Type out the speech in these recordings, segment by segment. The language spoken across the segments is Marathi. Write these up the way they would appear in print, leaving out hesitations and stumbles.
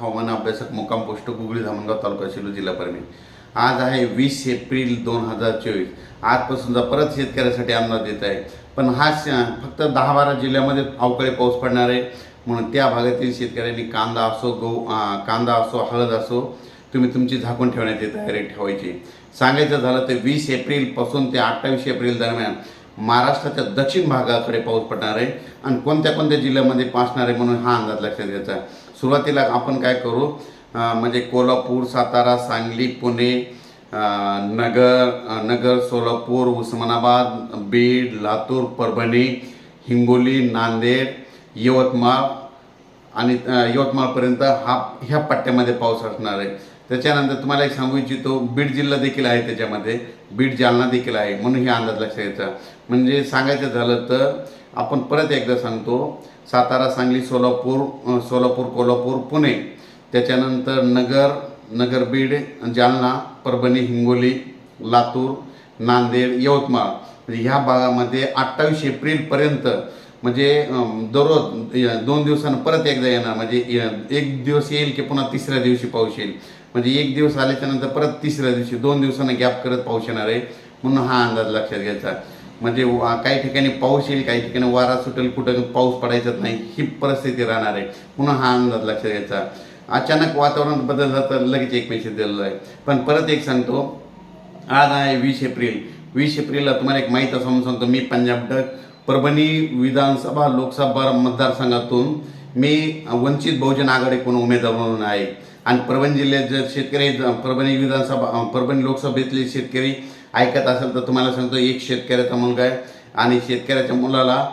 हवामान अभ्यासक मुक्काम पोस्ट गुगळी धामणगाव तालुका शिरूर जिल्हा परभणी। आज आहे 20 एप्रिल 2024। आजपासूनचा परत शेतकऱ्यासाठी अंदाज देत आहे, पण हा फक्त 10-12 जिल्ह्यामध्ये अवकाळी पाऊस पडणार आहे। म्हणून त्या भागातील शेतकऱ्यांनी कांदा असो कांदा असो हळद असो तुम्ही तुमची झाकून ठेवण्याची तयारी ठेवायची। सांगायचं झालं तर 20 एप्रिलपासून ते 28 एप्रिल दरम्यान महाराष्ट्राच्या दक्षिण भागाकडे पाऊस पडणार आहे आणि कोणत्या कोणत्या जिल्ह्यामध्ये पासणार आहे म्हणून हा अंदाज लक्षात घ्यायचा। सुरुवातीला आपण काय करू, म्हणजे कोल्हापूर, सातारा, सांगली, पुणे, नगर, सोलापूर, उस्मानाबाद, बीड, लातूर, परभणी, हिंगोली, नांदेड, यवतमाळ आणि यवतमाळपर्यंत ह्या पट्ट्यामध्ये पाऊस असणार आहे। त्याच्यानंतर तुम्हाला एक सांगू इच्छितो, बीड जिल्हा देखील आहे, त्याच्यामध्ये बीड, जालना देखील आहे, म्हणून हे अंदाज लक्षात घ्यायचा। म्हणजे सांगायचं झालं तर आपण परत एकदा सांगतो, सातारा, सांगली, सोलापूर, कोल्हापूर, पुणे, त्याच्यानंतर नगर, बीड, जालना, परभणी, हिंगोली, लातूर, नांदेड, यवतमाळ, म्हणजे ह्या भागामध्ये 28 एप्रिलपर्यंत म्हणजे दररोज 2 दिवसांना परत एकदा येणार। म्हणजे एक दिवस येईल की पुन्हा तिसऱ्या दिवशी पाऊस येईल, म्हणजे एक दिवस आल्याच्या नंतर परत तिसऱ्या दिवशी 2 दिवसांना गॅप करत पाऊस येणार आहे, म्हणून हा अंदाज लक्षात घ्यायचा। म्हणजे काही ठिकाणी पाऊस येईल, काही ठिकाणी वारा सुटेल, कुठं पाऊस पडायचाच नाही, ही परिस्थिती राहणार आहे, म्हणून हा अंदाज लक्षात घ्यायचा। अचानक वातावरण बदललं तर लगेच एक मेसेज दिलेला आहे। पण परत एक सांगतो, आज आहे 20 एप्रिल। 20 एप्रिलला तुम्हाला एक माहीत असं सांगतो, मी पंजाब डक परभणी विधानसभा लोकसभा मतदारसंघातून मी वंचित बहुजन आघाडीकडून उमेदवार म्हणून आहे आणि परभणी जिल्ह्यात जर शेतकरी परभणी लोकसभेतले शेतकरी ऐकत असेल तर तुम्हाला सांगतो, एक शेतकऱ्याचा मुलगा आहे आणि शेतकऱ्याच्या मुलाला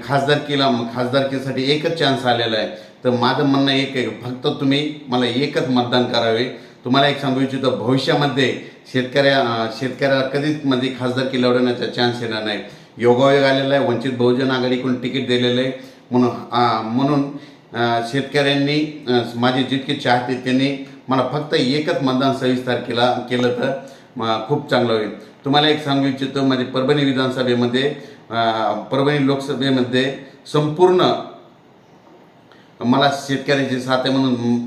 खासदारकीसाठी एकच चान्स आलेला आहे। तर माझं म्हणणं एक आहे, फक्त तुम्ही मला एकच मतदान करावे। तुम्हाला एक सांगू इच्छितो, भविष्यामध्ये शेतकऱ्याला कधीच म्हणजे खासदारकी लढवण्याचा चान्स येणार नाही। योगायोग आलेला आहे, वंचित बहुजन आघाडीकडून तिकीट दिलेलं आहे, म्हणून शेतकऱ्यांनी माझे जितके चाहते त्यांनी मला फक्त एकच मतदान 26 तारखेला केलं तर खूप चांगलं होईल। तुम्हाला एक सांगू इच्छितो, म्हणजे परभणी लोकसभेमध्ये संपूर्ण मला शेतकऱ्याची साथ आहे, म्हणून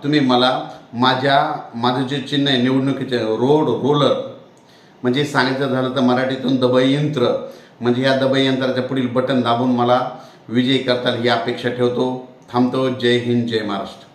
तुम्ही मला माझं जे चिन्ह आहे निवडणुकीचे रोलर, म्हणजे सांगायचं झालं तर मराठीतून दबाई यंत्र, म्हणजे ह्या दबाई यंत्राच्या पुढील बटन दाबून मला विजयी करताल ही अपेक्षा ठेवतो। थांबतो। जय हिंद, जय महाराष्ट्र।